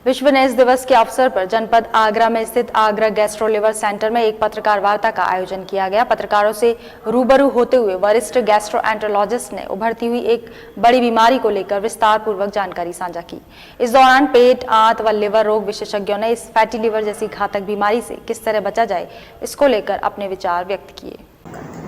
विश्व नैश दिवस के अवसर पर जनपद आगरा में स्थित आगरा गैस्ट्रो लिवर सेंटर में एक पत्रकार वार्ता का आयोजन किया गया। पत्रकारों से रूबरू होते हुए वरिष्ठ गैस्ट्रोएंटरोलॉजिस्ट ने उभरती हुई एक बड़ी बीमारी को लेकर विस्तार पूर्वक जानकारी साझा की। इस दौरान पेट, आंत व लिवर रोग विशेषज्ञों ने इस फैटी लिवर जैसी घातक बीमारी से किस तरह बचा जाए, इसको लेकर अपने विचार व्यक्त किए।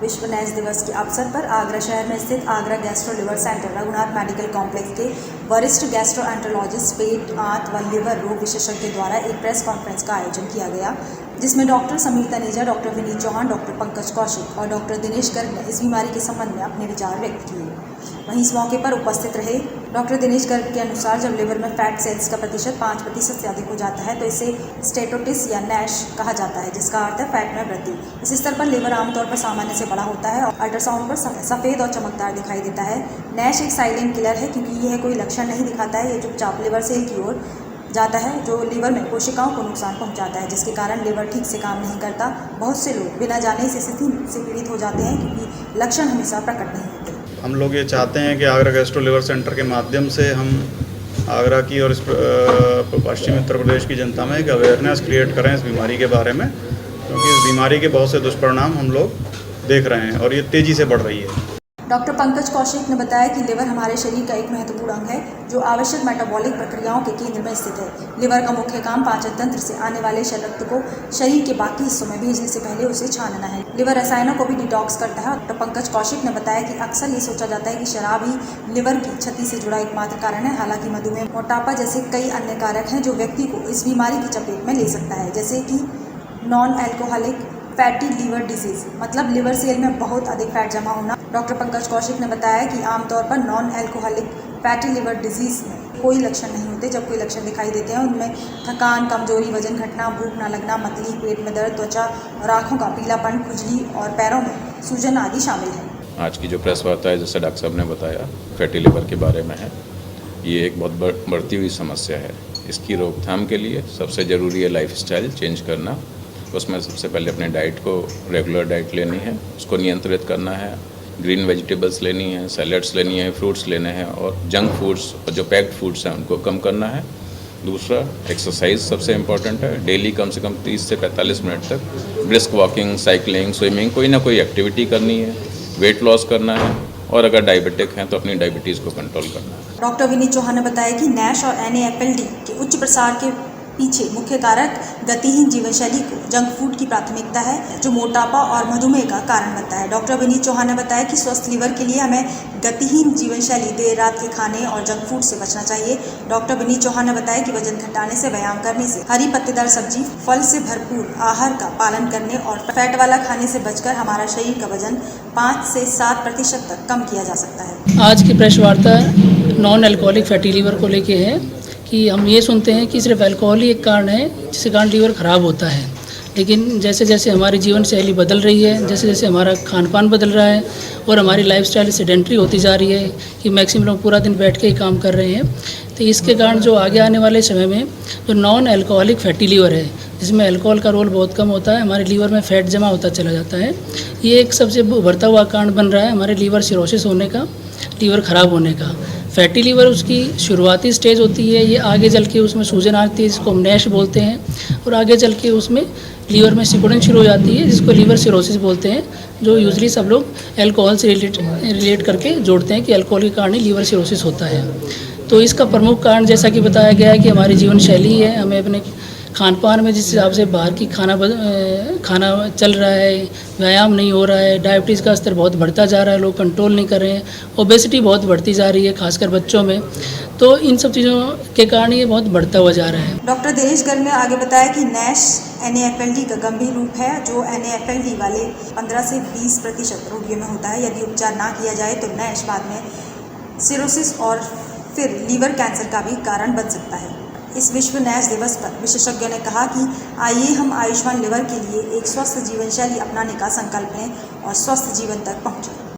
विश्व नैश दिवस के अवसर पर आगरा शहर में स्थित Agra gastro liver centre Raghunath medical complex के वरिष्ठ गैस्ट्रोएंटरोलॉजिस्ट, पेट, आंत व लिवर रोग विशेषज्ञ द्वारा एक प्रेस कॉन्फ्रेंस का आयोजन किया गया, जिसमें doctor Sameer Taneja, doctor Vineet Chauhan, doctor Pankaj Kaushik और डॉक्टर दिनेश गर्ग ने इस बीमारी के संबंध में अपने विचार व्यक्त किए। वहीं इस मौके पर उपस्थित रहे डॉक्टर दिनेश गर्ग के अनुसार जब लिवर में फैट सेल्स का प्रतिशत 5% से अधिक हो जाता है तो इसे स्टेटोटिस या नैश कहा जाता है, जिसका अर्थ है फैट में वृद्धि। इस स्तर पर लिवर आमतौर पर सामान्य से बड़ा होता है और अल्ट्रासाउंड पर सफ़ेद और चमकदार दिखाई देता है। नैश एक साइलेंट किलर है क्योंकि यह कोई लक्षण नहीं दिखाता है। ये चुपचाप लिवर सेल की ओर जाता है जो लिवर में कोशिकाओं को नुकसान पहुंचाता है, जिसके कारण लिवर ठीक से काम नहीं करता। बहुत से लोग बिना जाने इस स्थिति से पीड़ित हो जाते हैं क्योंकि लक्षण हमेशा प्रकट नहीं होते। हम लोग ये चाहते हैं कि आगरा गैस्ट्रो लिवर सेंटर के माध्यम से हम आगरा की और इस पश्चिमी उत्तर प्रदेश की जनता में एक अवेयरनेस क्रिएट करें इस बीमारी के बारे में, क्योंकि इस बीमारी के बहुत से दुष्परिणाम हम लोग देख रहे हैं और ये तेज़ी से बढ़ रही है। डॉक्टर पंकज कौशिक ने बताया कि लिवर हमारे शरीर का एक महत्वपूर्ण अंग है जो आवश्यक मेटाबॉलिक प्रक्रियाओं के केंद्र में स्थित है। लिवर का मुख्य काम पाचन तंत्र से आने वाले रक्त को शरीर के बाकी हिस्सों में भेजने से पहले उसे छानना है। लिवर रसायनों को भी डिटॉक्स करता है। डॉक्टर पंकज कौशिक ने बताया कि अक्सर ये सोचा जाता है कि शराब ही लिवर की क्षति से जुड़ा एकमात्र कारण है। हालांकि मधुमेह, मोटापा जैसे कई अन्य कारक हैं जो व्यक्ति को इस बीमारी की चपेट में ले सकता है, जैसे कि non alcoholic fatty liver disease, मतलब लिवर सेल में बहुत अधिक फैट जमा होना। डॉक्टर पंकज कौशिक ने बताया कि आमतौर पर non alcoholic fatty liver disease में कोई लक्षण नहीं होते। जब कोई लक्षण दिखाई देते हैं उनमें थकान, कमजोरी, वजन घटना, भूख न लगना, मतली, पेट में दर्द, त्वचा और आँखों का पीलापन, खुजली और पैरों में सूजन आदि शामिल है। आज की जो प्रेस वार्ता है, जैसे डॉक्टर साहब ने बताया, फैटी लिवर के बारे में है। ये एक बहुत बढ़ती हुई समस्या है। इसकी रोकथाम के लिए सबसे ज़रूरी है लाइफस्टाइल चेंज करना। उसमें सबसे पहले अपने डाइट को, रेगुलर डाइट लेनी है, उसको नियंत्रित करना है। ग्रीन वेजिटेबल्स लेनी है, सैलड्स लेनी है, फ्रूट्स लेने हैं और जंक फूड्स और जो पैक्ड फूड्स हैं उनको कम करना है। दूसरा, एक्सरसाइज सबसे इम्पॉर्टेंट है। डेली कम से कम 30 से 45 मिनट तक ब्रिस्क वॉकिंग, साइकिलिंग, स्विमिंग, कोई ना कोई एक्टिविटी करनी है। वेट लॉस करना है और अगर डायबिटिक हैं तो अपनी डायबिटीज़ को कंट्रोल करना है। डॉक्टर विनीत चौहान ने बताया कि नैश और NAFLD के उच्च प्रसार के पीछे मुख्य कारक गतिहीन जीवन शैली को जंक फूड की प्राथमिकता है, जो मोटापा और मधुमेह का कारण बनता है। डॉक्टर विनीत चौहान ने बताया कि स्वस्थ लिवर के लिए हमें गतिहीन जीवन शैली, देर रात के खाने और जंक फूड से बचना चाहिए। डॉक्टर विनीत चौहान ने बताया कि वजन घटाने से, व्यायाम करने से, हरी पत्तेदार सब्जी, फल से भरपूर आहार का पालन करने और फैट वाला खाने से बचकर हमारा शरीर का वजन 5 से 7% तक कम किया जा सकता है। आज की प्रेस वार्ता नॉन अल्कोहलिक फैटी लिवर को लेके है कि हम ये सुनते हैं कि सिर्फ अल्कोहल ही एक कारण है जिसके कारण लीवर ख़राब होता है, लेकिन जैसे जैसे हमारी जीवन शैली बदल रही है, जैसे जैसे हमारा खान पान बदल रहा है और हमारी लाइफस्टाइल सेडेंट्री होती जा रही है कि मैक्सिमम लोग पूरा दिन बैठ के ही काम कर रहे हैं, तो इसके कारण जो आगे आने वाले समय में जो नॉन अल्कोहलिक फैटी लीवर है, जिसमें अल्कोहल का रोल बहुत कम होता है, हमारे लीवर में फ़ैट जमा होता चला जाता है। ये एक सबसे उभरता हुआ कारण बन रहा है हमारे लीवर सिरोसिस होने का, लीवर ख़राब होने का। फैटी लीवर उसकी शुरुआती स्टेज होती है, ये आगे चल के उसमें सूजन आती है जिसको हम नैश बोलते हैं, और आगे चल के उसमें लीवर में सिकुड़न शुरू हो जाती है जिसको लीवर सिरोसिस बोलते हैं, जो यूजली सब लोग अल्कोहल से रिलेट करके जोड़ते हैं कि अल्कोहल के कारण ही लीवर सिरोसिस होता है। तो इसका प्रमुख कारण जैसा कि बताया गया है कि हमारी जीवन शैली है। हमें अपने खान पान में जिस हिसाब से बाहर की खाना चल रहा है, व्यायाम नहीं हो रहा है, डायबिटीज़ का स्तर बहुत बढ़ता जा रहा है, लोग कंट्रोल नहीं कर रहे हैं, ओबेसिटी बहुत बढ़ती जा रही है खासकर बच्चों में, तो इन सब चीज़ों के कारण ये बहुत बढ़ता हुआ जा रहा है। डॉक्टर दिनेश गर्ग ने आगे बताया कि नैश NAFLD का गंभीर रूप है, जो NAFLD वाले 15 से 20% रोगियों में होता है। यदि उपचार ना किया जाए तो नैश बाद में सिरोसिस और फिर लीवर कैंसर का भी कारण बन सकता है। इस विश्व नैश दिवस पर विशेषज्ञों ने कहा कि आइए हम आयुष्मान लिवर के लिए एक स्वस्थ जीवन शैली अपनाने का संकल्प लें और स्वस्थ जीवन तक पहुँचें।